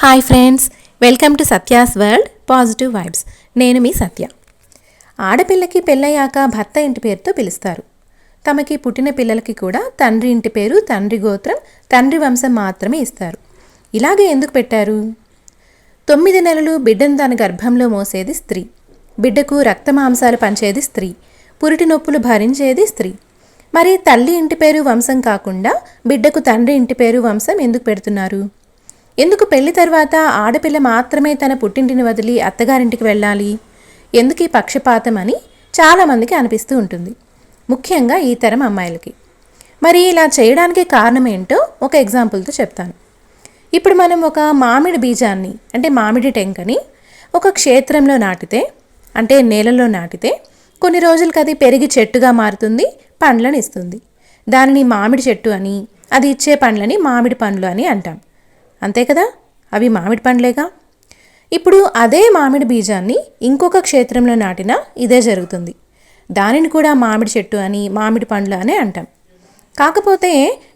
Hi friends, welcome to Satya's world positive vibes. నేను మీ సత్య. ఆడపిల్లకి పెళ్ళయ్యాక భర్త ఇంటి పేరుతో పిలుస్తారు. తమకి పుట్టిన పిల్లలకి కూడా తండ్రి ఇంటి పేరు, తండ్రి గోత్రం, తండ్రి వంశం మాత్రమే ఇస్తారు. ఇలాగే ఎందుకు పెట్టారు? 9 నెలలు బిడ్డను తన గర్భంలో మోసేది స్త్రీ, బిడ్డకు రక్తమాంసాలు పంచేది స్త్రీ, పురిటి నొప్పులు భరించేది స్త్రీ. మరి తల్లి ఇంటి పేరు వంశం కాకుండా బిడ్డకు తండ్రి ఇంటి పేరు వంశం ఎందుకు పెడుతున్నారు? ఎందుకు పెళ్లి తర్వాత ఆడపిల్ల మాత్రమే తన పుట్టింటిని వదిలి అత్తగారింటికి వెళ్ళాలి? ఎందుకు ఈ పక్షపాతం అని చాలామందికి అనిపిస్తూ ఉంటుంది, ముఖ్యంగా ఈ తరం అమ్మాయిలకి. మరి ఇలా చేయడానికి కారణం ఏంటో ఒక ఎగ్జాంపుల్తో చెప్తాను. ఇప్పుడు మనం ఒక మామిడి బీజాన్ని అంటే మామిడి టెంకని ఒక క్షేత్రంలో నాటితే, అంటే నేలలో నాటితే కొన్ని రోజులకి అది పెరిగి చెట్టుగా మారుతుంది, పండ్లను ఇస్తుంది. దానిని మామిడి చెట్టు అని, అది ఇచ్చే పండ్లని మామిడి పండ్లు అని అంటాం. అంతే కదా, అవి మామిడి పండ్లేగా. ఇప్పుడు అదే మామిడి బీజాన్ని ఇంకొక క్షేత్రంలో నాటినా ఇదే జరుగుతుంది. దానిని కూడా మామిడి చెట్టు అని, మామిడి పండ్లు అని అంటాం. కాకపోతే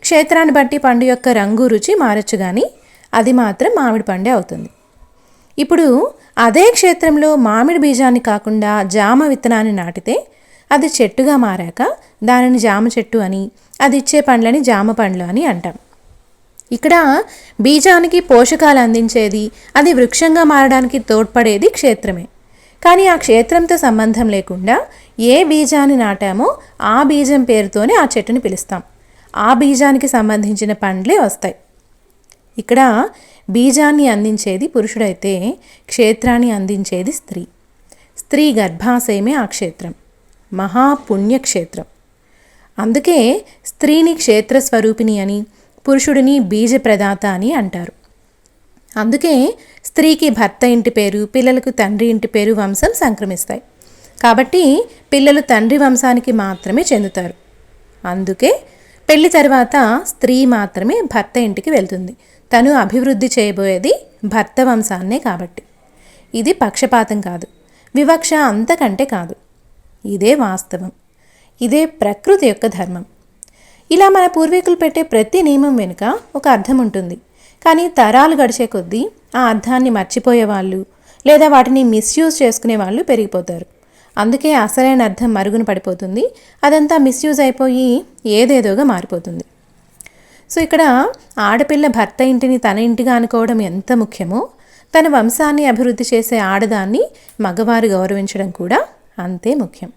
క్షేత్రాన్ని బట్టి పండు యొక్క రంగు, రుచి మారచ్చు, కానీ అది మాత్రం మామిడి పండే అవుతుంది. ఇప్పుడు అదే క్షేత్రంలో మామిడి బీజాన్ని కాకుండా జామ విత్తనాన్ని నాటితే అది చెట్టుగా మారాక దానిని జామ చెట్టు అని, అది ఇచ్చే పండ్లని జామ పండ్లు అని అంటాం. ఇక్కడ బీజానికి పోషకాలు అందించేది, అది వృక్షంగా మారడానికి తోడ్పడేది క్షేత్రమే. కానీ ఆ క్షేత్రంతో సంబంధం లేకుండా ఏ బీజాన్ని నాటామో ఆ బీజం పేరుతోనే ఆ చెట్టుని పిలుస్తాం. ఆ బీజానికి సంబంధించిన పండ్లే వస్తాయి. ఇక్కడ బీజాన్ని అందించేది పురుషుడైతే క్షేత్రాన్ని అందించేది స్త్రీ. స్త్రీ గర్భాశయమే ఆ క్షేత్రం, మహాపుణ్యక్షేత్రం. అందుకే స్త్రీని క్షేత్రస్వరూపిణి అని, పురుషుడిని బీజ ప్రదాత అని అంటారు. అందుకే స్త్రీకి భర్త ఇంటి పేరు, పిల్లలకు తండ్రి ఇంటి పేరు వంశం సంక్రమిస్తాయి. కాబట్టి పిల్లలు తండ్రి వంశానికి మాత్రమే చెందుతారు. అందుకే పెళ్లి తర్వాత స్త్రీ మాత్రమే భర్త ఇంటికి వెళ్తుంది. తను అభివృద్ధి చేయబోయేది భర్త వంశాన్నే కాబట్టి. ఇది పక్షపాతం కాదు, వివక్ష అంతకంటే కాదు. ఇదే వాస్తవం, ఇదే ప్రకృతి యొక్క ధర్మం. ఇలా మన పూర్వీకులు పెట్టే ప్రతి నియమం వెనుక ఒక అర్థం ఉంటుంది. కానీ తరాలు గడిచే కొద్దీ ఆ అర్థాన్ని మర్చిపోయే వాళ్ళు, లేదా వాటిని మిస్యూజ్ చేసుకునే వాళ్ళు పెరిగిపోతారు. అందుకే అసలైన అర్థం మరుగున పడిపోతుంది. అదంతా మిస్యూజ్ అయిపోయి ఏదేదోగా మారిపోతుంది. సో ఇక్కడ ఆడపిల్ల భర్త ఇంటిని తన ఇంటిగా అనుకోవడం ఎంత ముఖ్యమో, తన వంశాన్ని అభివృద్ధి చేసే ఆడదాన్ని మగవారు గౌరవించడం కూడా అంతే ముఖ్యం.